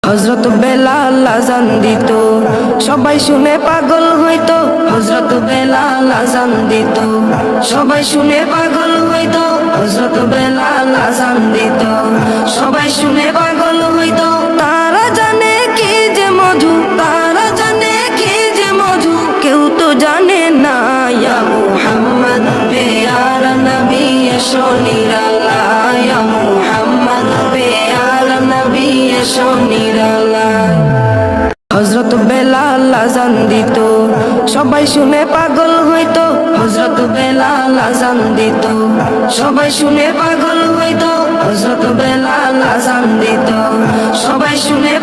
হযরত বেলাল আযান দিত, সবাই শুনে পাগল হইতো। হযরত বেলাল আযান দিত, সবাই শুনে পাগল হইতো। হযরত বেলাল আযান দিত, সবাই শুনে পাগল হইতো। তারা জানে কি যে মধু, তারা জানে কি যে মধু, কেউ তো জানে না। ইয়া মুহাম্মদ পেয়ারা নবী এসো নিরালায়, ইয়া মুহাম্মদ পেয়ারা নবী এসো নিরালায়। হযরত বেলাল আযান দিত, সবাই শুনে পাগল হইতো। হযরত বেলাল আযান দিত, সবাই শুনে পাগল হইতো। হযরত বেলাল আযান দিত, সবাই শুনে